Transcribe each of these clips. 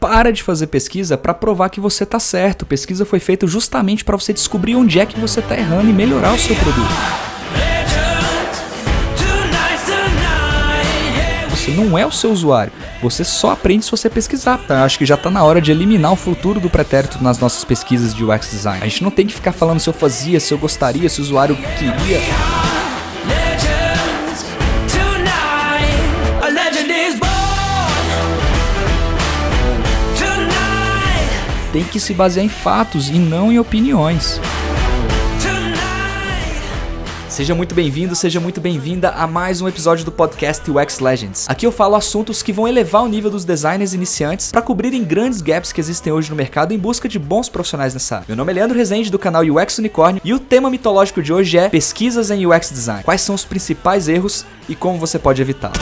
para de fazer pesquisa para provar que você tá certo. Pesquisa foi feita justamente para você descobrir onde é que você tá errando e melhorar o seu produto. Você não é o seu usuário, você só aprende se você pesquisar. Então, eu acho que já tá na hora de eliminar o futuro do pretérito nas nossas pesquisas de UX Design. A gente não tem que ficar falando se eu fazia, se eu gostaria, se o usuário queria. Tem que se basear em fatos e não em opiniões. Seja muito bem-vindo, seja muito bem-vinda a mais um episódio do podcast UX Legends. Aqui eu falo assuntos que vão elevar o nível dos designers iniciantes para cobrirem grandes gaps que existem hoje no mercado em busca de bons profissionais nessa área. Meu nome é Leandro Rezende do canal UX Unicórnio e o tema mitológico de hoje é pesquisas em UX Design. Quais são os principais erros e como você pode evitá-los?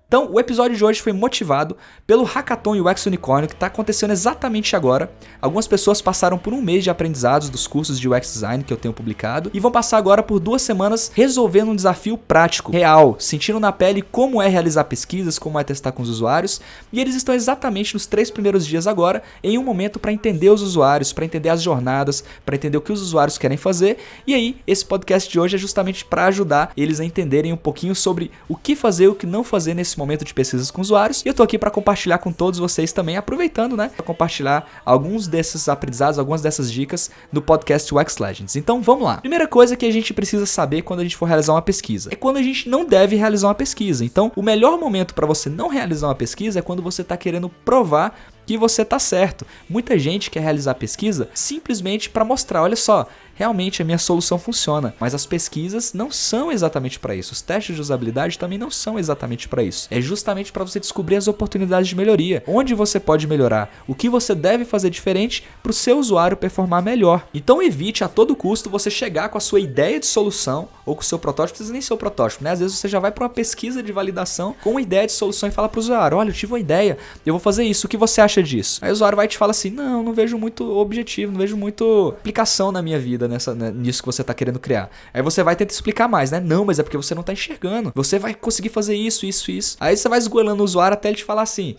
Então, o episódio de hoje foi motivado pelo Hackathon UX Unicórnio que está acontecendo exatamente agora. Algumas pessoas passaram por um mês de aprendizados dos cursos de UX Design que eu tenho publicado e vão passar agora por 2 semanas resolvendo um desafio prático, real, sentindo na pele como é realizar pesquisas, como é testar com os usuários. E eles estão exatamente nos 3 primeiros dias agora em um momento para entender os usuários, para entender as jornadas, para entender o que os usuários querem fazer. E aí, esse podcast de hoje é justamente para ajudar eles a entenderem um pouquinho sobre o que fazer e o que não fazer nesse momento de pesquisas com usuários, e eu tô aqui para compartilhar com todos vocês também, aproveitando, para compartilhar alguns desses aprendizados, algumas dessas dicas no podcast UX Legends. Então, vamos lá. Primeira coisa que a gente precisa saber quando a gente for realizar uma pesquisa é quando a gente não deve realizar uma pesquisa. Então, o melhor momento para você não realizar uma pesquisa é quando você tá querendo provar que você tá certo. Muita gente quer realizar pesquisa simplesmente para mostrar, olha só, realmente a minha solução funciona, mas as pesquisas não são exatamente para isso. Os testes de usabilidade também não são exatamente para isso. É justamente para você descobrir as oportunidades de melhoria, onde você pode melhorar, o que você deve fazer diferente para o seu usuário performar melhor. Então evite a todo custo você chegar com a sua ideia de solução ou com o seu protótipo, não precisa nem ser o protótipo, Às vezes você já vai para uma pesquisa de validação com uma ideia de solução e fala para o usuário, olha, eu tive uma ideia, eu vou fazer isso, o que você acha disso? Aí o usuário vai e te fala assim, não vejo muito objetivo, não vejo muito aplicação na minha vida nisso que você está querendo criar. Aí você vai tentar explicar mais, Não, mas é porque você não está enxergando. Você vai conseguir fazer isso. Aí você vai esgoelando o usuário até ele te falar assim,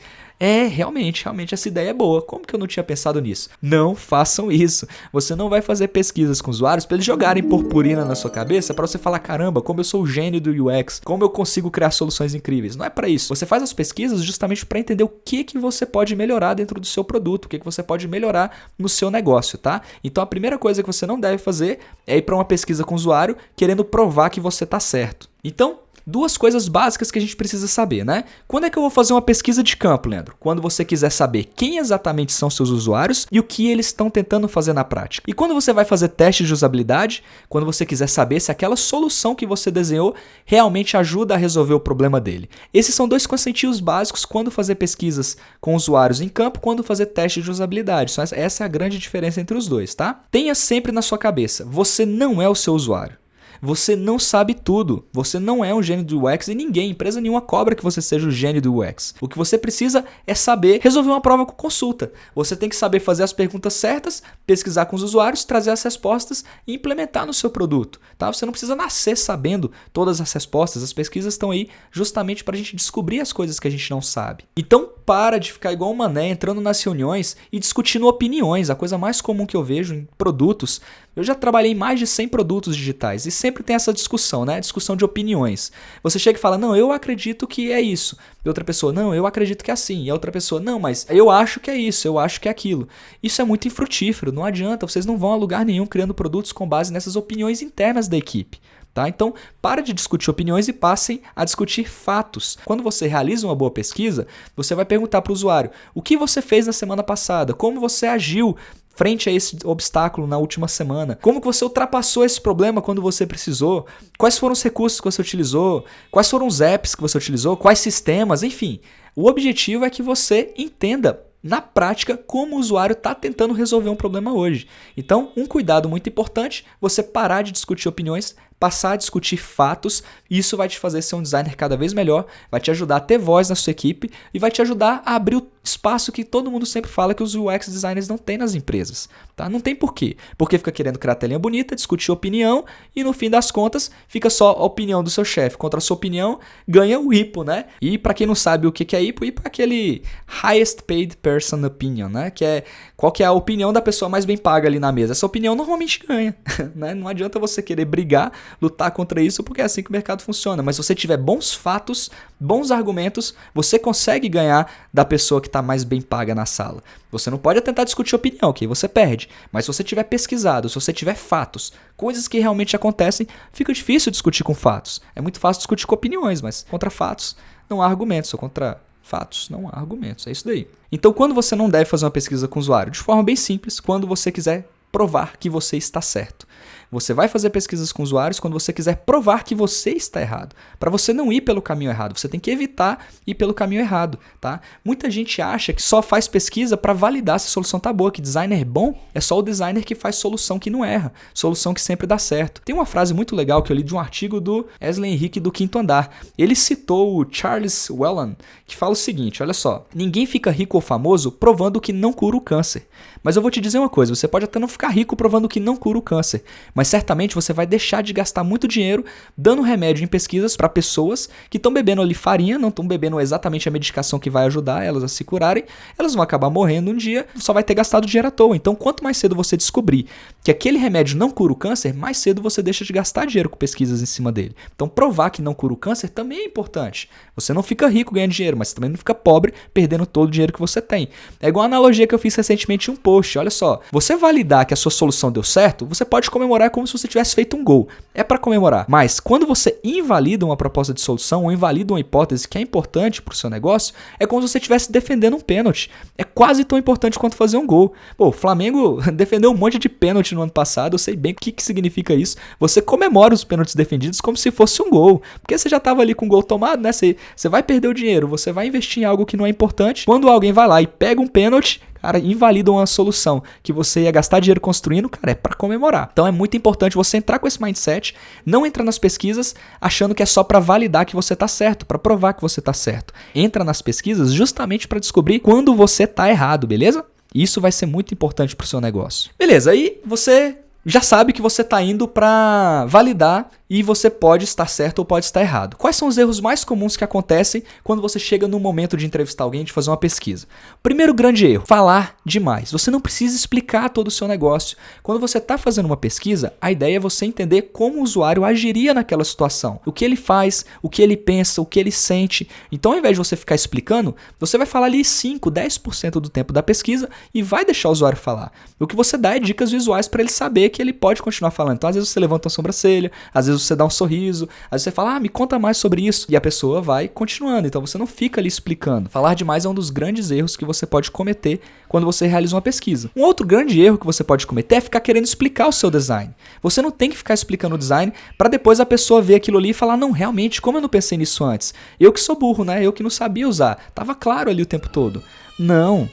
realmente essa ideia é boa. Como que eu não tinha pensado nisso? Não façam isso. Você não vai fazer pesquisas com usuários para eles jogarem purpurina na sua cabeça para você falar, caramba, como eu sou o gênio do UX, como eu consigo criar soluções incríveis. Não é para isso. Você faz as pesquisas justamente para entender o que você pode melhorar dentro do seu produto, o que você pode melhorar no seu negócio, tá? Então a primeira coisa que você não deve fazer é ir para uma pesquisa com o usuário querendo provar que você tá certo. Então, 2 coisas básicas que a gente precisa saber, Quando é que eu vou fazer uma pesquisa de campo, Leandro? Quando você quiser saber quem exatamente são seus usuários e o que eles estão tentando fazer na prática. E quando você vai fazer testes de usabilidade, quando você quiser saber se aquela solução que você desenhou realmente ajuda a resolver o problema dele. Esses são 2 conceitos básicos quando fazer pesquisas com usuários em campo, quando fazer testes de usabilidade. Essa é a grande diferença entre os dois, tá? Tenha sempre na sua cabeça, você não é o seu usuário. Você não sabe tudo, você não é um gênio do UX e empresa nenhuma cobra que você seja o gênio do UX. O que você precisa é saber resolver uma prova com consulta. Você tem que saber fazer as perguntas certas, pesquisar com os usuários, trazer as respostas e implementar no seu produto. Tá? Você não precisa nascer sabendo todas as respostas, as pesquisas estão aí justamente para a gente descobrir as coisas que a gente não sabe. Então para de ficar igual um mané entrando nas reuniões e discutindo opiniões, a coisa mais comum que eu vejo em produtos. Eu já trabalhei em mais de 100 produtos digitais e sempre tem essa discussão, discussão de opiniões. Você chega e fala, não, eu acredito que é isso. E outra pessoa, não, eu acredito que é assim. E a outra pessoa, não, mas eu acho que é isso, eu acho que é aquilo. Isso é muito infrutífero, não adianta, vocês não vão a lugar nenhum criando produtos com base nessas opiniões internas da equipe. Tá? Então, para de discutir opiniões e passem a discutir fatos. Quando você realiza uma boa pesquisa, você vai perguntar para o usuário, o que você fez na semana passada? Como você agiu frente a esse obstáculo na última semana? Como que você ultrapassou esse problema quando você precisou? Quais foram os recursos que você utilizou? Quais foram os apps que você utilizou? Quais sistemas? Enfim, o objetivo é que você entenda na prática como o usuário está tentando resolver um problema hoje. Então, um cuidado muito importante, você parar de discutir opiniões, passar a discutir fatos, e isso vai te fazer ser um designer cada vez melhor, vai te ajudar a ter voz na sua equipe e vai te ajudar a abrir o espaço que todo mundo sempre fala que os UX designers não têm nas empresas, tá? Não tem porquê. Porque fica querendo criar telinha bonita, discutir opinião e no fim das contas fica só a opinião do seu chefe contra a sua opinião, ganha o IPO, né? E para quem não sabe o que é IPO é aquele Highest Paid Person Opinion, né? Que é qual que é a opinião da pessoa mais bem paga ali na mesa. Essa opinião normalmente ganha, né? Não adianta você querer brigar, lutar contra isso, porque é assim que o mercado funciona. Mas se você tiver bons fatos, bons argumentos, você consegue ganhar da pessoa que está mais bem paga na sala. Você não pode tentar discutir opinião, ok? Você perde. Mas se você tiver pesquisado, se você tiver fatos, coisas que realmente acontecem, fica difícil discutir com fatos. É muito fácil discutir com opiniões, mas contra fatos não há argumentos, ou contra fatos não há argumentos. É isso daí. Então, quando você não deve fazer uma pesquisa com o usuário? De forma bem simples, quando você quiser provar que você está certo. Você vai fazer pesquisas com usuários quando você quiser provar que você está errado. Para você não ir pelo caminho errado, você tem que evitar ir pelo caminho errado, tá? Muita gente acha que só faz pesquisa para validar se a solução tá boa, que designer bom é só o designer que faz solução que não erra, solução que sempre dá certo. Tem uma frase muito legal que eu li de um artigo do Wesley Henrique do Quinto Andar. Ele citou o Charles Whelan, que fala o seguinte, olha só, ninguém fica rico ou famoso provando que não cura o câncer. Mas eu vou te dizer uma coisa, você pode até não ficar rico provando que não cura o câncer, mas certamente você vai deixar de gastar muito dinheiro dando remédio em pesquisas para pessoas que estão bebendo ali farinha, não estão bebendo exatamente a medicação que vai ajudar elas a se curarem, elas vão acabar morrendo um dia, só vai ter gastado dinheiro à toa. Então, quanto mais cedo você descobrir que aquele remédio não cura o câncer, mais cedo você deixa de gastar dinheiro com pesquisas em cima dele. Então, provar que não cura o câncer também é importante. Você não fica rico ganhando dinheiro, mas também não fica pobre perdendo todo o dinheiro que você tem. É igual a analogia que eu fiz recentemente em um post. Olha só, você validar que a sua solução deu certo, você pode comemorar como se você tivesse feito um gol. É para comemorar. Mas quando você invalida uma proposta de solução ou invalida uma hipótese que é importante para o seu negócio, é como se você estivesse defendendo um pênalti. É quase tão importante quanto fazer um gol. Pô, o Flamengo defendeu um monte de pênalti no ano passado, eu sei bem o que significa isso. Você comemora os pênaltis defendidos como se fosse um gol. Porque você já estava ali com o gol tomado, né? Você vai perder o dinheiro, você vai investir em algo que não é importante. Quando alguém vai lá e pega um pênalti, cara, invalida uma solução que você ia gastar dinheiro construindo, cara, é para comemorar. Então é muito importante você entrar com esse mindset, não entrar nas pesquisas achando que é só para validar que você tá certo, para provar que você tá certo. Entra nas pesquisas justamente para descobrir quando você tá errado, beleza? Isso vai ser muito importante pro seu negócio. Beleza, aí você já sabe que você está indo para validar e você pode estar certo ou pode estar errado. Quais são os erros mais comuns que acontecem quando você chega no momento de entrevistar alguém, de fazer uma pesquisa? Primeiro grande erro, falar demais. Você não precisa explicar todo o seu negócio. Quando você está fazendo uma pesquisa, a ideia é você entender como o usuário agiria naquela situação. O que ele faz, o que ele pensa, o que ele sente. Então, ao invés de você ficar explicando, você vai falar ali 5, 10% do tempo da pesquisa e vai deixar o usuário falar. O que você dá é dicas visuais para ele saber que ele pode continuar falando. Então, às vezes você levanta a sobrancelha, às vezes você dá um sorriso, às vezes você fala, me conta mais sobre isso. E a pessoa vai continuando. Então, você não fica ali explicando. Falar demais é um dos grandes erros que você pode cometer quando você realiza uma pesquisa. Um outro grande erro que você pode cometer é ficar querendo explicar o seu design. Você não tem que ficar explicando o design para depois a pessoa ver aquilo ali e falar, não, realmente, como eu não pensei nisso antes? Eu que sou burro, né? Eu que não sabia usar. Tava claro ali o tempo todo. Não.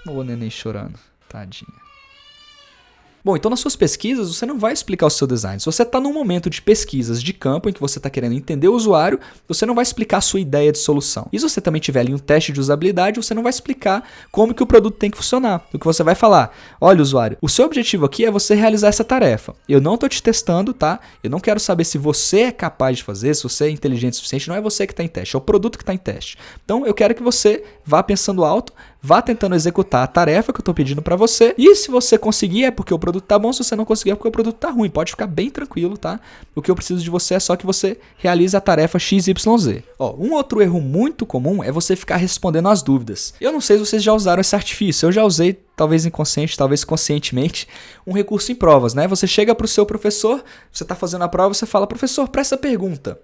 Ô, neném chorando. Tadinha. Bom, então nas suas pesquisas você não vai explicar o seu design. Se você está num momento de pesquisas de campo em que você está querendo entender o usuário, você não vai explicar a sua ideia de solução. E se você também tiver ali um teste de usabilidade, você não vai explicar como que o produto tem que funcionar. O que você vai falar, olha usuário, o seu objetivo aqui é você realizar essa tarefa. Eu não estou te testando, tá? Eu não quero saber se você é capaz de fazer, se você é inteligente o suficiente. Não é você que está em teste, é o produto que está em teste. Então eu quero que você vá pensando alto, vá tentando executar a tarefa que eu estou pedindo para você. E se você conseguir é porque o produto tá bom, se você não conseguir é porque o produto tá ruim. Pode ficar bem tranquilo, tá? O que eu preciso de você é só que você realize a tarefa XYZ. Ó, um outro erro muito comum é você ficar respondendo as dúvidas. Eu não sei se vocês já usaram esse artifício. Eu já usei, talvez inconsciente, talvez conscientemente, um recurso em provas, né? Você chega para o seu professor, você está fazendo a prova, você fala, professor, para essa pergunta,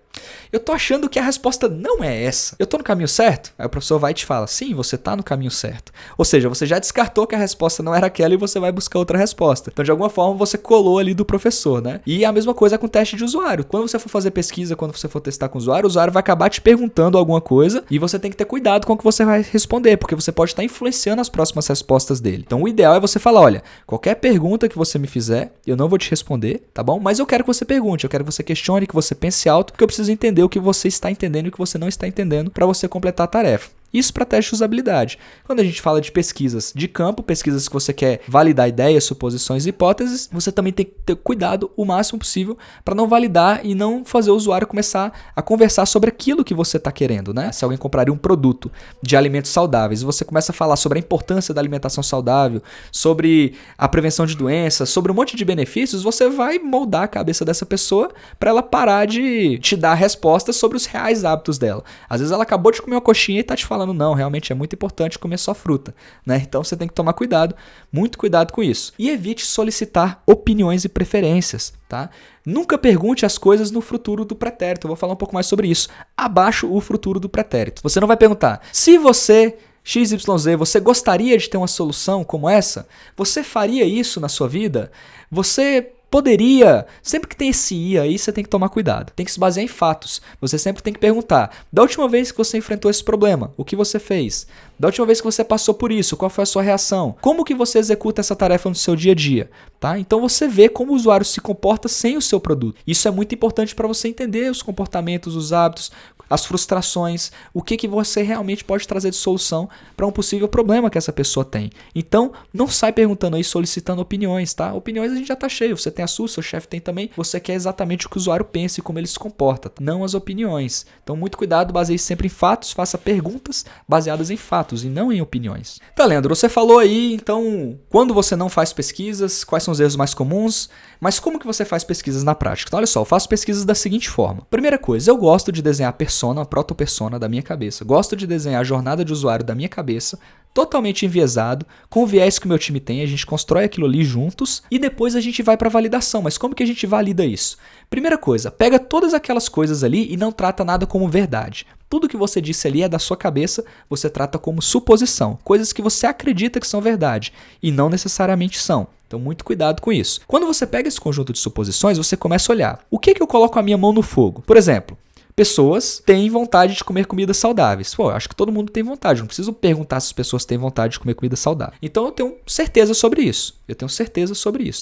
eu tô achando que a resposta não é essa. Eu tô no caminho certo? Aí o professor vai e te fala, sim, você tá no caminho certo. Ou seja, você já descartou que a resposta não era aquela e você vai buscar outra resposta. Então, de alguma forma, você colou ali do professor, né? E a mesma coisa com o teste de usuário. Quando você for fazer pesquisa, quando você for testar com o usuário vai acabar te perguntando alguma coisa e você tem que ter cuidado com o que você vai responder, porque você pode estar influenciando as próximas respostas dele. Então, o ideal é você falar, olha, qualquer pergunta que você me fizer, eu não vou te responder, tá bom? Mas eu quero que você pergunte, eu quero que você questione, que você pense alto, porque eu preciso entender o que você está entendendo e o que você não está entendendo para você completar a tarefa. Isso para teste de usabilidade. Quando a gente fala de pesquisas de campo, pesquisas que você quer validar ideias, suposições e hipóteses, você também tem que ter cuidado o máximo possível para não validar e não fazer o usuário começar a conversar sobre aquilo que você está querendo, né? Se alguém compraria um produto de alimentos saudáveis e você começa a falar sobre a importância da alimentação saudável, sobre a prevenção de doenças, sobre um monte de benefícios, você vai moldar a cabeça dessa pessoa para ela parar de te dar respostas sobre os reais hábitos dela. Às vezes ela acabou de comer uma coxinha e está te falando, não, realmente é muito importante comer só fruta, né? Então você tem que tomar cuidado, muito cuidado com isso. E evite solicitar opiniões e preferências, tá? Nunca pergunte as coisas no futuro do pretérito. Eu vou falar um pouco mais sobre isso. Abaixo o futuro do pretérito. Você não vai perguntar, se você... XYZ, você gostaria de ter uma solução como essa? Você faria isso na sua vida? Você poderia? Sempre que tem esse "e" aí, você tem que tomar cuidado. Tem que se basear em fatos. Você sempre tem que perguntar, da última vez que você enfrentou esse problema, o que você fez? Da última vez que você passou por isso, qual foi a sua reação? Como que você executa essa tarefa no seu dia a dia? Tá? Então você vê como o usuário se comporta sem o seu produto. Isso é muito importante para você entender os comportamentos, os hábitos, as frustrações, o que você realmente pode trazer de solução para um possível problema que essa pessoa tem. Então, não sai perguntando aí, solicitando opiniões, tá? Opiniões a gente já tá cheio, você tem a sua, seu chefe tem também, você quer exatamente o que o usuário pensa e como ele se comporta, tá? Não as opiniões. Então, muito cuidado, baseie sempre em fatos, faça perguntas baseadas em fatos e não em opiniões. Tá, Leandro, você falou aí, então, quando você não faz pesquisas, quais são os erros mais comuns, mas como que você faz pesquisas na prática? Então, olha só, eu faço pesquisas da seguinte forma. Primeira coisa, eu gosto de desenhar a proto-persona da minha cabeça. Gosto de desenhar a jornada de usuário da minha cabeça, totalmente enviesado, com o viés que o meu time tem, a gente constrói aquilo ali juntos e depois a gente vai para validação. Mas como que a gente valida isso? Primeira coisa, pega todas aquelas coisas ali e não trata nada como verdade. Tudo que você disse ali é da sua cabeça, você trata como suposição, coisas que você acredita que são verdade e não necessariamente são. Então, muito cuidado com isso. Quando você pega esse conjunto de suposições, você começa a olhar. O que eu coloco a minha mão no fogo? Por exemplo, pessoas têm vontade de comer comidas saudáveis. Pô, eu acho que todo mundo tem vontade. Não preciso perguntar se as pessoas têm vontade de comer comida saudável. Então eu tenho certeza sobre isso.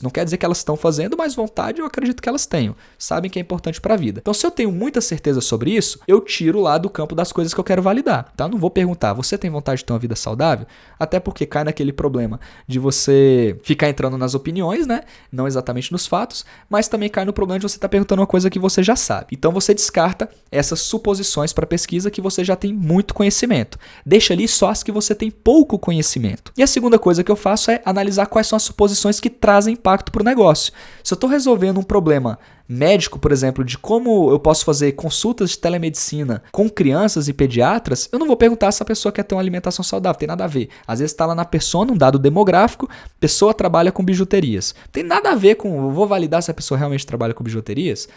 Não quer dizer que elas estão fazendo, mas vontade eu acredito que elas tenham. Sabem que é importante para a vida. Então se eu tenho muita certeza sobre isso, eu tiro lá do campo das coisas que eu quero validar. Tá? Não vou perguntar, você tem vontade de ter uma vida saudável? Até porque cai naquele problema de você ficar entrando nas opiniões, né? Não exatamente nos fatos, mas também cai no problema de você estar perguntando uma coisa que você já sabe. Então você descarta essas suposições para pesquisa que você já tem muito conhecimento. Deixa ali só as que você tem pouco conhecimento. E a segunda coisa que eu faço é analisar quais são as suposições que trazem impacto para o negócio. Se eu estou resolvendo um problema médico, por exemplo, de como eu posso fazer consultas de telemedicina com crianças e pediatras, eu não vou perguntar se a pessoa quer ter uma alimentação saudável, tem nada a ver. Às vezes está lá na persona, um dado demográfico, pessoa trabalha com bijuterias. Tem nada a ver com, eu vou validar se a pessoa realmente trabalha com bijuterias?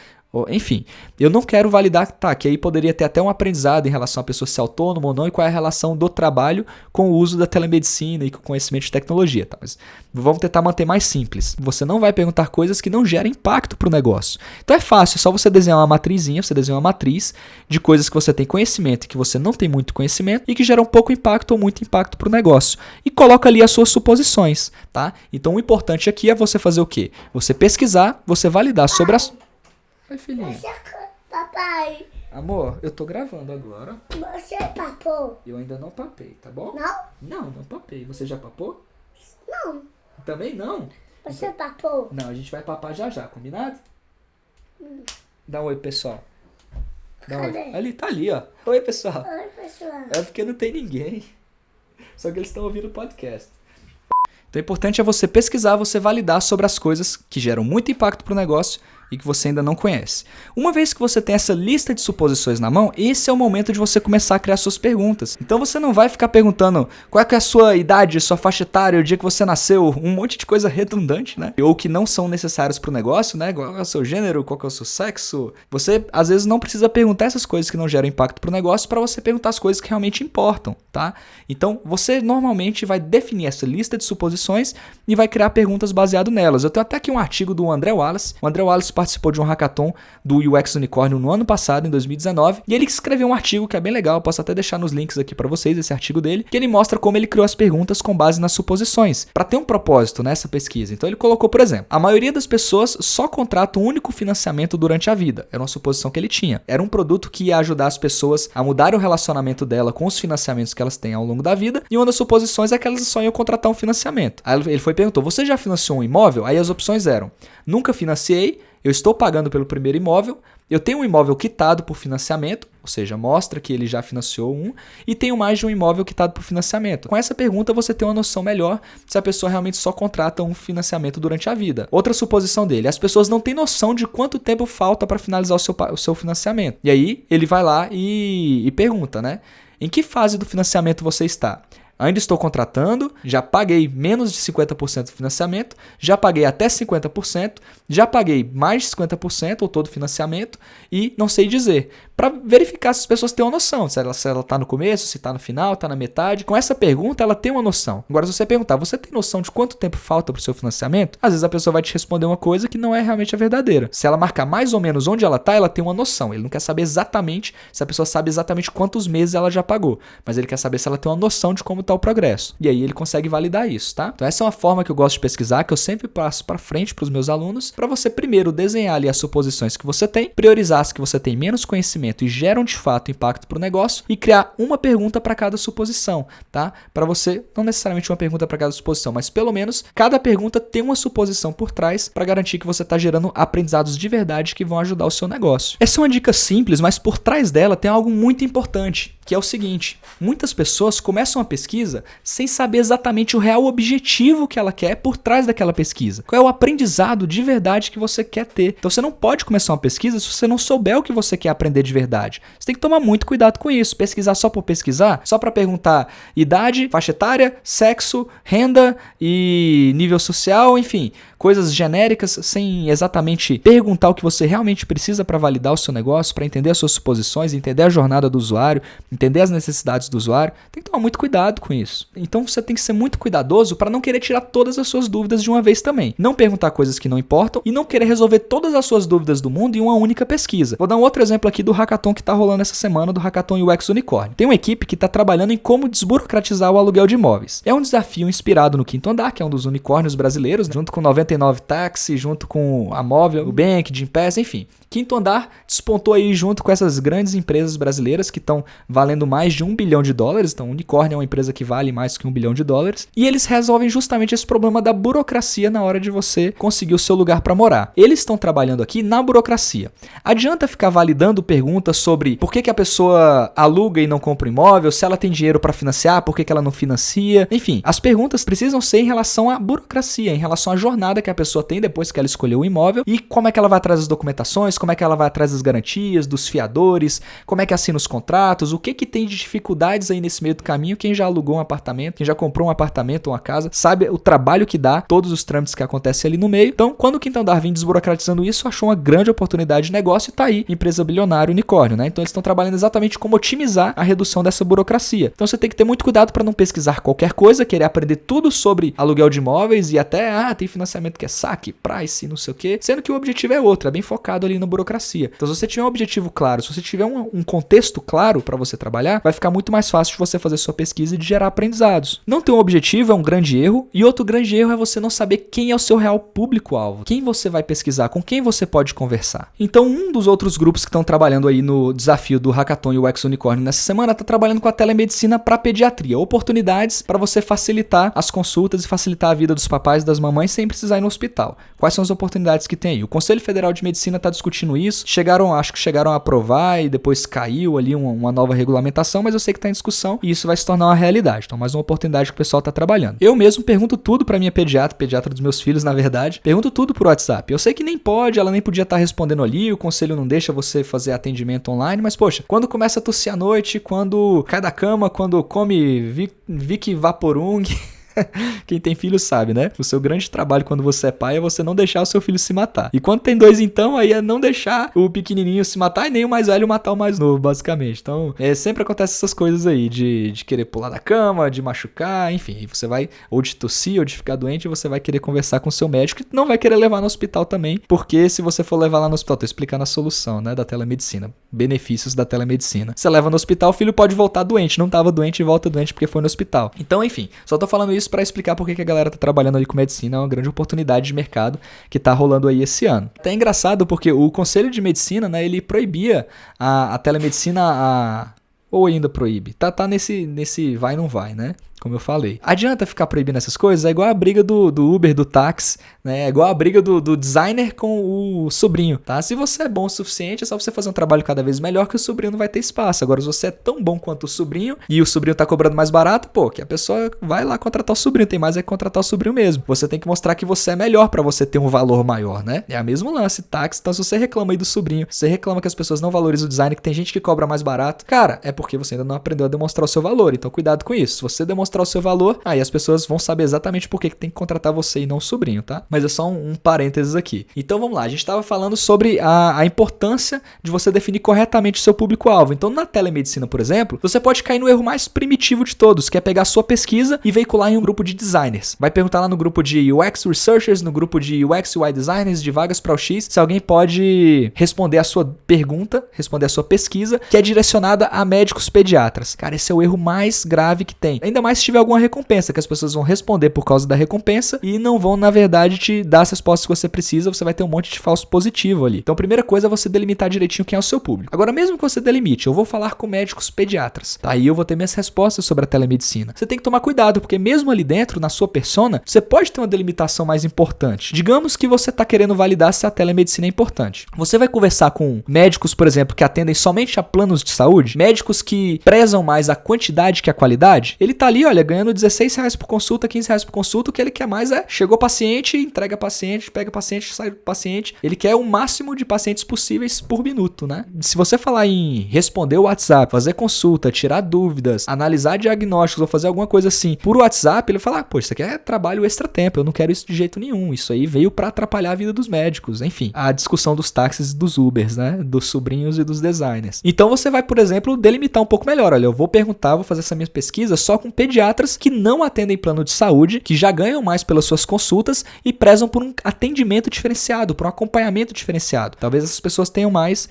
Enfim, eu não quero validar, tá, que aí poderia ter até um aprendizado em relação a pessoa ser autônoma ou não e qual é a relação do trabalho com o uso da telemedicina e com o conhecimento de tecnologia, tá? Mas vamos tentar manter mais simples. Você não vai perguntar coisas que não geram impacto para o negócio. Então é fácil, é só você desenhar uma matrizinha, você desenha uma matriz de coisas que você tem conhecimento e que você não tem muito conhecimento e que geram pouco impacto ou muito impacto para o negócio. E coloca ali as suas suposições, tá? Então o importante aqui é você fazer o quê? Você pesquisar, você validar sobre as... Oi, filhinha. Papai. Amor, eu tô gravando agora. Você papou? Eu ainda não papei, tá bom? Não? Não papei. Você já papou? Não. Também não? Você papou? Não, a gente vai papar já, combinado? Dá um oi, pessoal. Dá um oi. Cadê? Ali, tá ali, ó. Oi, pessoal. Oi, pessoal. É porque não tem ninguém. Só que eles estão ouvindo o podcast. Então o importante é você pesquisar, você validar sobre as coisas que geram muito impacto para o negócio e que você ainda não conhece. Uma vez que você tem essa lista de suposições na mão, esse é o momento de você começar a criar suas perguntas. Então você não vai ficar perguntando qual é que é a sua idade, sua faixa etária, o dia que você nasceu, um monte de coisa redundante, né? Ou que não são necessárias para o negócio, né? Qual é o seu gênero, qual é o seu sexo. Você, às vezes, não precisa perguntar essas coisas que não geram impacto para o negócio para você perguntar as coisas que realmente importam, tá? Então, você normalmente vai definir essa lista de suposições e vai criar perguntas baseado nelas. Eu tenho até aqui um artigo do André Wallace. O André Wallace participou de um hackathon do UX Unicórnio no ano passado, em 2019, e ele escreveu um artigo que é bem legal, eu posso até deixar nos links aqui para vocês esse artigo dele, que ele mostra como ele criou as perguntas com base nas suposições, para ter um propósito nessa pesquisa. Então ele colocou, por exemplo, a maioria das pessoas só contrata um único financiamento durante a vida. Era uma suposição que ele tinha. Era um produto que ia ajudar as pessoas a mudar o relacionamento dela com os financiamentos que elas têm ao longo da vida, e uma das suposições é que elas só iam contratar um financiamento. Aí ele foi e perguntou, você já financiou um imóvel? Aí as opções eram, nunca financiei, eu estou pagando pelo primeiro imóvel, eu tenho um imóvel quitado por financiamento, ou seja, mostra que ele já financiou um, e tenho mais de um imóvel quitado por financiamento. Com essa pergunta você tem uma noção melhor se a pessoa realmente só contrata um financiamento durante a vida. Outra suposição dele, as pessoas não têm noção de quanto tempo falta para finalizar o seu financiamento. E aí ele vai lá e pergunta, né? Em que fase do financiamento você está? Ainda estou contratando, já paguei menos de 50% do financiamento, já paguei até 50%, já paguei mais de 50% ou todo o financiamento e não sei dizer. Para verificar se as pessoas têm uma noção, se ela está no começo, se está no final, está na metade. Com essa pergunta ela tem uma noção. Agora se você perguntar, você tem noção de quanto tempo falta para o seu financiamento? Às vezes a pessoa vai te responder uma coisa que não é realmente a verdadeira. Se ela marcar mais ou menos onde ela está, ela tem uma noção. Ele não quer saber exatamente se a pessoa sabe exatamente quantos meses ela já pagou, mas ele quer saber se ela tem uma noção de como está o progresso. E aí ele consegue validar isso, tá? Então essa é uma forma que eu gosto de pesquisar, que eu sempre passo para frente para os meus alunos, para você primeiro desenhar ali as suposições que você tem, priorizar as que você tem menos conhecimento e geram de fato impacto para o negócio e criar uma pergunta para cada suposição, tá? Para você, não necessariamente uma pergunta para cada suposição, mas pelo menos cada pergunta tem uma suposição por trás para garantir que você está gerando aprendizados de verdade que vão ajudar o seu negócio. Essa é uma dica simples, mas por trás dela tem algo muito importante, que é o seguinte: muitas pessoas começam a pesquisa sem saber exatamente o real objetivo que ela quer por trás daquela pesquisa. Qual é o aprendizado de verdade que você quer ter? Então você não pode começar uma pesquisa se você não souber o que você quer aprender de verdade. Você tem que tomar muito cuidado com isso. Pesquisar só por pesquisar, só para perguntar idade, faixa etária, sexo, renda e nível social, enfim, coisas genéricas, sem exatamente perguntar o que você realmente precisa para validar o seu negócio, para entender as suas suposições, entender a jornada do usuário, entender as necessidades do usuário. Tem que tomar muito cuidado com isso. Então você tem que ser muito cuidadoso para não querer tirar todas as suas dúvidas de uma vez também. Não perguntar coisas que não importam e não querer resolver todas as suas dúvidas do mundo em uma única pesquisa. Vou dar um outro exemplo aqui do hackathon que está rolando essa semana, do hackathon UX Unicórnio. Tem uma equipe que está trabalhando em como desburocratizar o aluguel de imóveis. É um desafio inspirado no Quinto Andar, que é um dos unicórnios brasileiros, junto com 99 Táxi, junto com a Móvel, o Bank, Gympass, enfim. Quinto Andar despontou aí junto com essas grandes empresas brasileiras que estão valendo mais de $1 bilhão. Então, o Unicórnio é uma empresa que vale mais que $1 bilhão. E eles resolvem justamente esse problema da burocracia na hora de você conseguir o seu lugar para morar. Eles estão trabalhando aqui na burocracia. Adianta ficar validando perguntas sobre por que a pessoa aluga e não compra imóvel, se ela tem dinheiro para financiar, por que ela não financia. Enfim, as perguntas precisam ser em relação à burocracia, em relação à jornada que a pessoa tem depois que ela escolheu o imóvel e como é que ela vai atrás das documentações, como é que ela vai atrás das garantias, dos fiadores, como é que assina os contratos, o que tem de dificuldades aí nesse meio do caminho. Quem já alugou um apartamento, quem já comprou um apartamento ou uma casa, sabe o trabalho que dá, todos os trâmites que acontecem ali no meio. Então, quando o Quinto Andar vem desburocratizando isso, achou uma grande oportunidade de negócio e tá aí, empresa bilionária, Unicórnio, né? Então eles estão trabalhando exatamente como otimizar a redução dessa burocracia. Então você tem que ter muito cuidado para não pesquisar qualquer coisa, querer aprender tudo sobre aluguel de imóveis e até, tem financiamento que é saque, price, não sei o quê, sendo que o objetivo é outro, é bem focado ali na burocracia. Então se você tiver um objetivo claro, se você tiver um contexto claro para você trabalhar, vai ficar muito mais fácil de você fazer sua pesquisa e de gerar aprendizados. Não ter um objetivo é um grande erro, e outro grande erro é você não saber quem é o seu real público-alvo, quem você vai pesquisar, com quem você pode conversar. Então um dos outros grupos que estão trabalhando aí no desafio do Hackathon UX Unicórnio nessa semana está trabalhando com a telemedicina para pediatria, oportunidades para você facilitar as consultas e facilitar a vida dos papais e das mamães sem precisar ir no hospital. Quais são as oportunidades que tem aí? O Conselho Federal de Medicina está discutindo isso, acho que chegaram a aprovar e depois caiu ali uma nova regulamentação, mas eu sei que está em discussão e isso vai se tornar uma realidade. Então, mais uma oportunidade que o pessoal está trabalhando. Eu mesmo pergunto tudo para minha pediatra dos meus filhos, na verdade, pergunto tudo por WhatsApp. Eu sei que nem pode, ela nem podia estar respondendo ali, o conselho não deixa você fazer atendimento online, mas poxa, quando começa a tossir à noite, quando cai da cama, quando come Vic Vaporub, Quem tem filho sabe, né? O seu grande trabalho quando você é pai é você não deixar o seu filho se matar. E quando tem 2, então, aí é não deixar o pequenininho se matar e nem o mais velho matar o mais novo, basicamente. Então, sempre acontece essas coisas aí, de querer pular da cama, de machucar, enfim. Você vai, ou de tossir, ou de ficar doente, você vai querer conversar com o seu médico e não vai querer levar no hospital também, porque se você for levar lá no hospital, tô explicando a solução, né, da telemedicina, benefícios da telemedicina. Você leva no hospital, o filho pode voltar doente, não tava doente e volta doente porque foi no hospital. Então, enfim, só tô falando isso pra explicar por que a galera tá trabalhando ali com medicina, é uma grande oportunidade de mercado que tá rolando aí esse ano. Até engraçado porque o Conselho de Medicina, né, ele proibia a telemedicina ou ainda proíbe. Tá nesse vai não vai, né? Como eu falei. Adianta ficar proibindo essas coisas? É igual a briga do Uber, do táxi, né? É igual a briga do designer com o sobrinho, tá? Se você é bom o suficiente, é só você fazer um trabalho cada vez melhor que o sobrinho não vai ter espaço. Agora, se você é tão bom quanto o sobrinho e o sobrinho tá cobrando mais barato, pô, que a pessoa vai lá contratar o sobrinho. Tem mais é que contratar o sobrinho mesmo. Você tem que mostrar que você é melhor pra você ter um valor maior, né? É o mesmo lance, táxi. Então, se você reclama aí do sobrinho, você reclama que as pessoas não valorizam o design, que tem gente que cobra mais barato, cara, é porque você ainda não aprendeu a demonstrar o seu valor. Então, cuidado com isso. Se você demonstrar o seu valor, aí as pessoas vão saber exatamente por que tem que contratar você e não o sobrinho, tá? Mas é só um parênteses aqui. Então vamos lá, a gente estava falando sobre a importância de você definir corretamente o seu público-alvo. Então na telemedicina, por exemplo, você pode cair no erro mais primitivo de todos, que é pegar a sua pesquisa e veicular em um grupo de designers. Vai perguntar lá no grupo de UX Researchers, no grupo de UX UI Designers, de vagas para o X, se alguém pode responder a sua pergunta, responder a sua pesquisa, que é direcionada a médicos pediatras. Cara, esse é o erro mais grave que tem. Ainda mais se tiver alguma recompensa, que as pessoas vão responder por causa da recompensa e não vão, na verdade, te dar as respostas que você precisa, você vai ter um monte de falso positivo ali. Então, a primeira coisa é você delimitar direitinho quem é o seu público. Agora, mesmo que você delimite, eu vou falar com médicos pediatras, tá? Aí eu vou ter minhas respostas sobre a telemedicina. Você tem que tomar cuidado, porque mesmo ali dentro, na sua persona, você pode ter uma delimitação mais importante. Digamos que você está querendo validar se a telemedicina é importante. Você vai conversar com médicos, por exemplo, que atendem somente a planos de saúde, médicos que prezam mais a quantidade que a qualidade. Ele tá ali, olha, ganhando R$16 por consulta, R$15 por consulta, o que ele quer mais é, chegou paciente, entrega paciente, pega paciente, sai paciente, ele quer o máximo de pacientes possíveis por minuto, né? Se você falar em responder o WhatsApp, fazer consulta, tirar dúvidas, analisar diagnósticos ou fazer alguma coisa assim por WhatsApp, ele fala, pô, isso aqui é trabalho extra tempo, eu não quero isso de jeito nenhum, isso aí veio pra atrapalhar a vida dos médicos, enfim, a discussão dos táxis e dos Ubers, né? Dos sobrinhos e dos designers. Então você vai, por exemplo, delimitar um pouco melhor, olha, eu vou perguntar, vou fazer essa minha pesquisa só com pediatras que não atendem plano de saúde, que já ganham mais pelas suas consultas e prezam por um atendimento diferenciado, por um acompanhamento diferenciado. Talvez essas pessoas tenham mais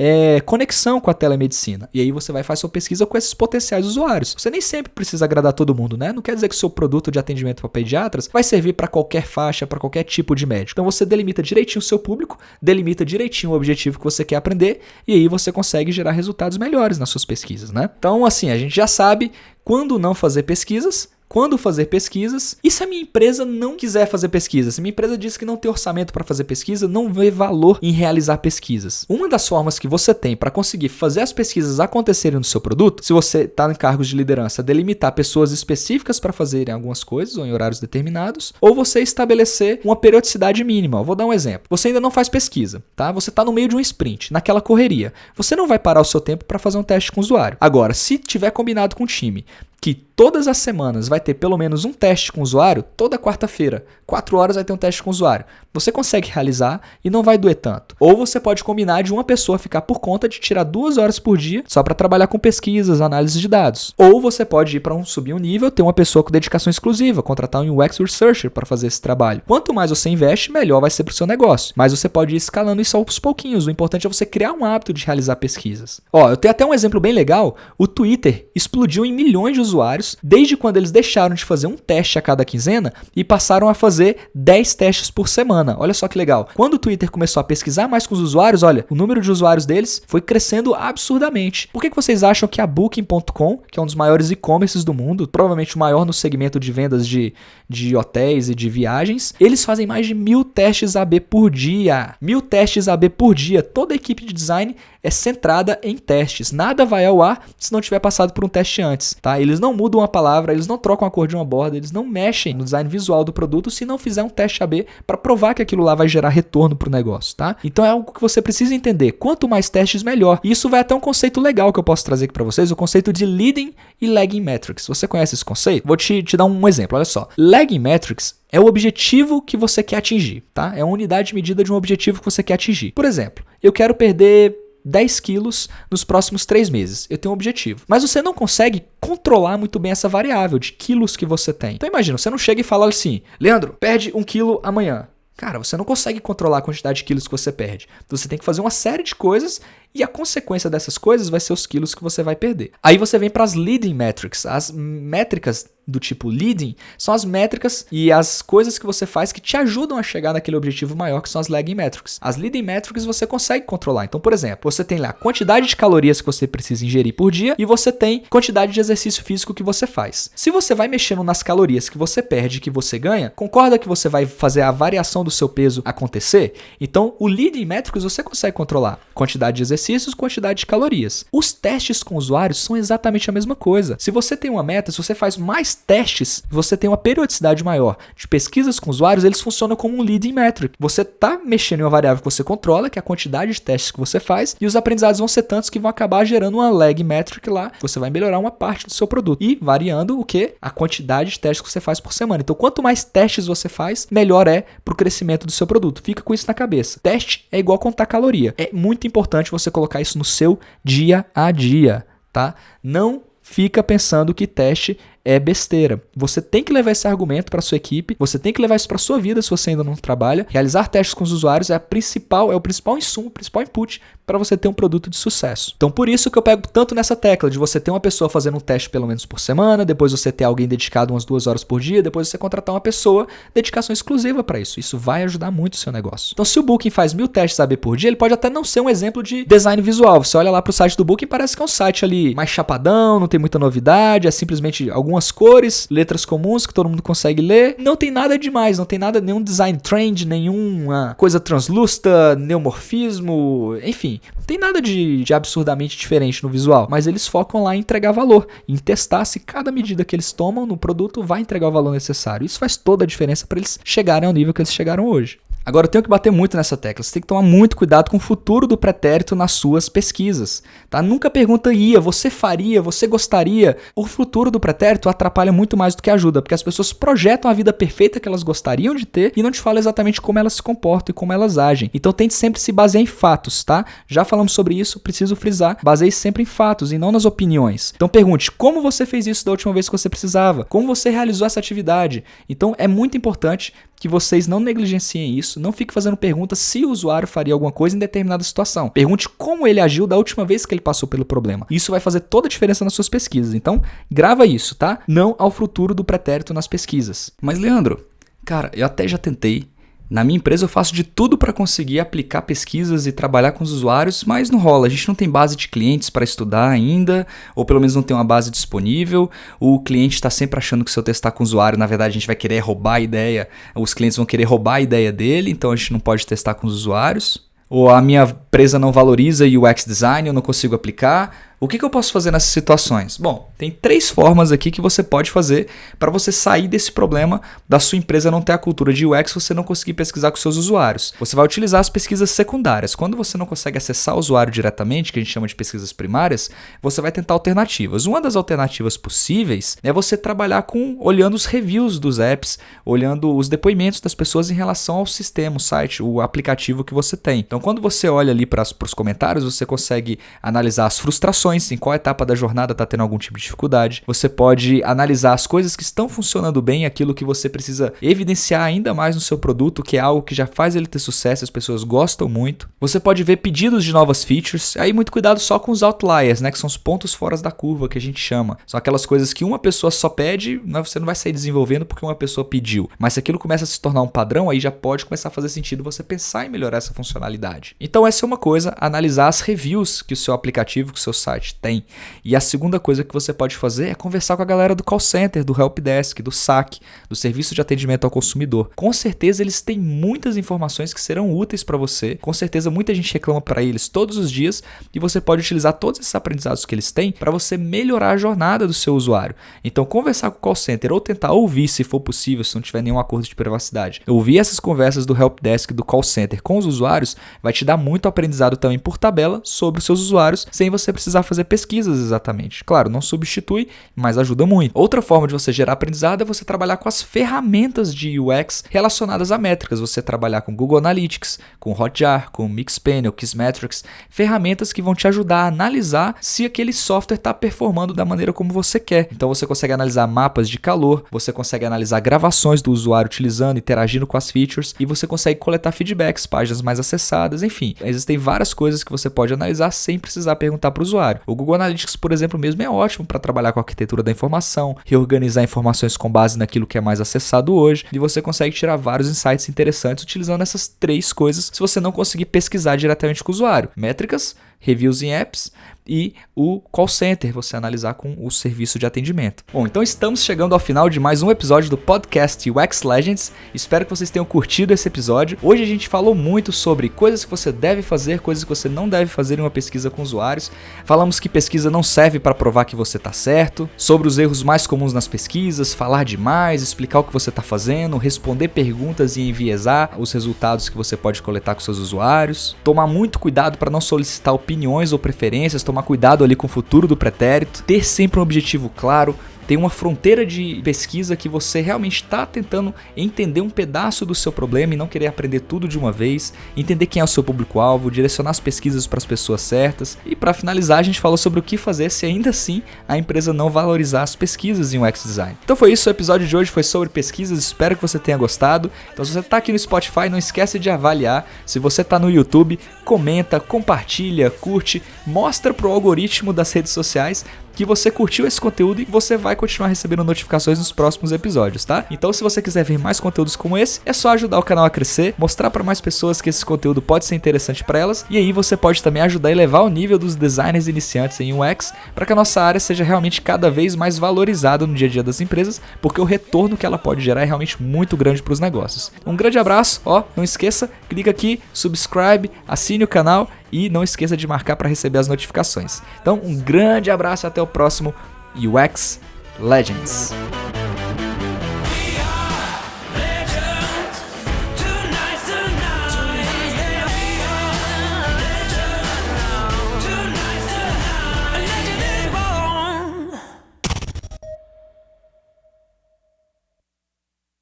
conexão com a telemedicina. E aí você vai fazer sua pesquisa com esses potenciais usuários. Você nem sempre precisa agradar todo mundo, né? Não quer dizer que o seu produto de atendimento para pediatras vai servir para qualquer faixa, para qualquer tipo de médico. Então você delimita direitinho o seu público, delimita direitinho o objetivo que você quer aprender e aí você consegue gerar resultados melhores nas suas pesquisas, né? Então, assim, a gente já sabe quando não fazer pesquisas, quando fazer pesquisas, e se a minha empresa não quiser fazer pesquisas? Se minha empresa diz que não tem orçamento para fazer pesquisa, não vê valor em realizar pesquisas. Uma das formas que você tem para conseguir fazer as pesquisas acontecerem no seu produto, se você está em cargos de liderança, delimitar pessoas específicas para fazerem algumas coisas ou em horários determinados, ou você estabelecer uma periodicidade mínima. Eu vou dar um exemplo. Você ainda não faz pesquisa, tá? Você está no meio de um sprint, naquela correria. Você não vai parar o seu tempo para fazer um teste com o usuário. Agora, se tiver combinado com o time que todas as semanas vai ter pelo menos um teste com o usuário, toda quarta-feira, 4 horas vai ter um teste com o usuário. Você consegue realizar e não vai doer tanto. Ou você pode combinar de uma pessoa ficar por conta de tirar 2 horas por dia só para trabalhar com pesquisas, análise de dados. Ou você pode ir para subir um nível, ter uma pessoa com dedicação exclusiva, contratar um UX Researcher para fazer esse trabalho. Quanto mais você investe, melhor vai ser para o seu negócio. Mas você pode ir escalando isso aos pouquinhos. O importante é você criar um hábito de realizar pesquisas. Eu tenho até um exemplo bem legal. O Twitter explodiu em milhões de usuários desde quando eles deixaram de fazer um teste a cada quinzena e passaram a fazer 10 testes por semana. Olha só que legal. Quando o Twitter começou a pesquisar mais com os usuários, olha, o número de usuários deles foi crescendo absurdamente. Por que vocês acham que a Booking.com, que é um dos maiores e-commerces do mundo, provavelmente o maior no segmento de vendas de hotéis e de viagens, eles fazem mais de 1000 testes AB por dia. 1000 testes AB por dia. Toda a equipe de design é centrada em testes. Nada vai ao ar se não tiver passado por um teste antes, tá? Eles não mudam a palavra, eles não trocam a cor de uma borda, eles não mexem no design visual do produto se não fizer um teste AB para provar que aquilo lá vai gerar retorno para o negócio, tá? Então é algo que você precisa entender. Quanto mais testes, melhor. E isso vai até um conceito legal que eu posso trazer aqui para vocês, o conceito de leading e lagging metrics. Você conhece esse conceito? Vou te dar um exemplo, olha só. Lagging metrics é o objetivo que você quer atingir, tá? É uma unidade de medida de um objetivo que você quer atingir. Por exemplo, eu quero perder 10 quilos nos próximos 3 meses. Eu tenho um objetivo. Mas você não consegue controlar muito bem essa variável de quilos que você tem. Então imagina, você não chega e fala assim, Leandro, perde 1 quilo amanhã. Cara, você não consegue controlar a quantidade de quilos que você perde. Então você tem que fazer uma série de coisas e a consequência dessas coisas vai ser os quilos que você vai perder. Aí você vem para as leading metrics. As métricas do tipo leading são as métricas e as coisas que você faz que te ajudam a chegar naquele objetivo maior, que são as lagging metrics. As leading metrics você consegue controlar. Então, por exemplo, você tem lá a quantidade de calorias que você precisa ingerir por dia e você tem quantidade de exercício físico que você faz. Se você vai mexendo nas calorias que você perde e que você ganha, concorda que você vai fazer a variação do seu peso acontecer? Então, o leading metrics você consegue controlar. Quantidade de exercícios, quantidade de calorias. Os testes com usuários são exatamente a mesma coisa. Se você tem uma meta, se você faz mais testes, você tem uma periodicidade maior de pesquisas com usuários, eles funcionam como um leading metric. Você está mexendo em uma variável que você controla, que é a quantidade de testes que você faz, e os aprendizados vão ser tantos que vão acabar gerando uma lag metric lá. Você vai melhorar uma parte do seu produto. E variando o quê? A quantidade de testes que você faz por semana. Então, quanto mais testes você faz, melhor é para o crescimento do seu produto. Fica com isso na cabeça. Teste é igual contar caloria. É muito importante você colocar isso no seu dia a dia, tá? Não fica pensando que teste é besteira. Você tem que levar esse argumento para sua equipe, você tem que levar isso para sua vida se você ainda não trabalha. Realizar testes com os usuários é o principal insumo, o principal input para você ter um produto de sucesso. Então, por isso que eu pego tanto nessa tecla de você ter uma pessoa fazendo um teste pelo menos por semana, depois você ter alguém dedicado umas 2 horas por dia, depois você contratar uma pessoa, dedicação exclusiva para isso. Isso vai ajudar muito o seu negócio. Então, se o Booking faz 1000 testes AB por dia, ele pode até não ser um exemplo de design visual. Você olha lá para o site do Booking, parece que é um site ali mais chapadão, não tem muita novidade, é simplesmente algumas cores, letras comuns que todo mundo consegue ler. Não tem nada demais, não tem nada, nenhum design trend, nenhuma coisa translúcida, neomorfismo, enfim. Não tem nada de absurdamente diferente no visual, mas eles focam lá em entregar valor, em testar se cada medida que eles tomam no produto vai entregar o valor necessário. Isso faz toda a diferença para eles chegarem ao nível que eles chegaram hoje. Agora, eu tenho que bater muito nessa tecla. Você tem que tomar muito cuidado com o futuro do pretérito nas suas pesquisas, tá? Nunca pergunta ia, você faria, você gostaria. O futuro do pretérito atrapalha muito mais do que ajuda, porque as pessoas projetam a vida perfeita que elas gostariam de ter e não te falam exatamente como elas se comportam e como elas agem. Então, tente sempre se basear em fatos, tá? Já falamos sobre isso, preciso frisar. Baseie sempre em fatos e não nas opiniões. Então, pergunte como você fez isso da última vez que você precisava, como você realizou essa atividade. Então, é muito importante que vocês não negligenciem isso, não fiquem fazendo perguntas se o usuário faria alguma coisa em determinada situação. Pergunte como ele agiu da última vez que ele passou pelo problema. Isso vai fazer toda a diferença nas suas pesquisas. Então, grava isso, tá? Não ao futuro do pretérito nas pesquisas. Mas, Leandro, cara, eu até já tentei. Na minha empresa eu faço de tudo para conseguir aplicar pesquisas e trabalhar com os usuários, mas não rola. A gente não tem base de clientes para estudar ainda, ou pelo menos não tem uma base disponível. O cliente está sempre achando que se eu testar com o usuário, na verdade a gente vai querer roubar a ideia, os clientes vão querer roubar a ideia dele, então a gente não pode testar com os usuários. Ou a minha empresa não valoriza UX Design, eu não consigo aplicar. O que eu posso fazer nessas situações? Bom, tem 3 formas aqui que você pode fazer para você sair desse problema da sua empresa não ter a cultura de UX, você não conseguir pesquisar com seus usuários. Você vai utilizar as pesquisas secundárias. Quando você não consegue acessar o usuário diretamente, que a gente chama de pesquisas primárias, você vai tentar alternativas. Uma das alternativas possíveis é você trabalhar olhando os reviews dos apps, olhando os depoimentos das pessoas em relação ao sistema, o site, o aplicativo que você tem. Então, quando você olha ali para os comentários, você consegue analisar as frustrações, em qual etapa da jornada está tendo algum tipo de dificuldade. Você pode analisar as coisas que estão funcionando bem, aquilo que você precisa evidenciar ainda mais no seu produto, que é algo que já faz ele ter sucesso, as pessoas gostam muito. Você pode ver pedidos de novas features, aí muito cuidado só com os outliers, né, que são os pontos fora da curva que a gente chama. São aquelas coisas que uma pessoa só pede, você não vai sair desenvolvendo porque uma pessoa pediu. Mas se aquilo começa a se tornar um padrão, aí já pode começar a fazer sentido você pensar em melhorar essa funcionalidade. Então essa é uma coisa, analisar as reviews que o seu aplicativo, que o seu site site? Tem. E a segunda coisa que você pode fazer é conversar com a galera do call center, do helpdesk, do SAC, do Serviço de Atendimento ao Consumidor. Com certeza eles têm muitas informações que serão úteis para você. Com certeza muita gente reclama para eles todos os dias e você pode utilizar todos esses aprendizados que eles têm para você melhorar a jornada do seu usuário. Então conversar com o call center ou tentar ouvir, se for possível, se não tiver nenhum acordo de privacidade, ouvir essas conversas do helpdesk, do call center com os usuários vai te dar muito aprendizado também por tabela sobre os seus usuários, sem você precisar fazer pesquisas exatamente. Claro, não substitui, mas ajuda muito. Outra forma de você gerar aprendizado é você trabalhar com as ferramentas de UX relacionadas a métricas. Você trabalhar com Google Analytics, com Hotjar, com Mixpanel, Kissmetrics, ferramentas que vão te ajudar a analisar se aquele software está performando da maneira como você quer. Então você consegue analisar mapas de calor, você consegue analisar gravações do usuário utilizando, interagindo com as features e você consegue coletar feedbacks, páginas mais acessadas, enfim. Existem várias coisas que você pode analisar sem precisar perguntar para o usuário. O Google Analytics, por exemplo, mesmo é ótimo para trabalhar com a arquitetura da informação, reorganizar informações com base naquilo que é mais acessado hoje e você consegue tirar vários insights interessantes utilizando essas três coisas se você não conseguir pesquisar diretamente com o usuário. Métricas, reviews em apps e o call center, você analisar com o serviço de atendimento. Bom, então estamos chegando ao final de mais um episódio do podcast UX Legends. Espero que vocês tenham curtido esse episódio. Hoje a gente falou muito sobre coisas que você deve fazer, coisas que você não deve fazer em uma pesquisa com usuários. Falamos que pesquisa não serve para provar que você está certo, sobre os erros mais comuns nas pesquisas, falar demais, explicar o que você está fazendo, responder perguntas e enviesar os resultados que você pode coletar com seus usuários. Tomar muito cuidado para não solicitar opiniões ou preferências, tomar cuidado ali com o futuro do pretérito, ter sempre um objetivo claro, tem uma fronteira de pesquisa que você realmente está tentando entender um pedaço do seu problema e não querer aprender tudo de uma vez, entender quem é o seu público-alvo, direcionar as pesquisas para as pessoas certas. E para finalizar, a gente falou sobre o que fazer se ainda assim a empresa não valorizar as pesquisas em UX Design. Então foi isso, o episódio de hoje foi sobre pesquisas, espero que você tenha gostado. Então se você está aqui no Spotify, não esquece de avaliar. Se você está no YouTube, comenta, compartilha, curte, mostra para o algoritmo das redes sociais que você curtiu esse conteúdo e você vai continuar recebendo notificações nos próximos episódios, tá? Então se você quiser ver mais conteúdos como esse, é só ajudar o canal a crescer, mostrar para mais pessoas que esse conteúdo pode ser interessante para elas, e aí você pode também ajudar a elevar o nível dos designers iniciantes em UX para que a nossa área seja realmente cada vez mais valorizada no dia a dia das empresas, porque o retorno que ela pode gerar é realmente muito grande para os negócios. Um grande abraço, não esqueça, clica aqui, subscribe, assine o canal e não esqueça de marcar para receber as notificações. Então, um grande abraço e até o próximo UX Legends.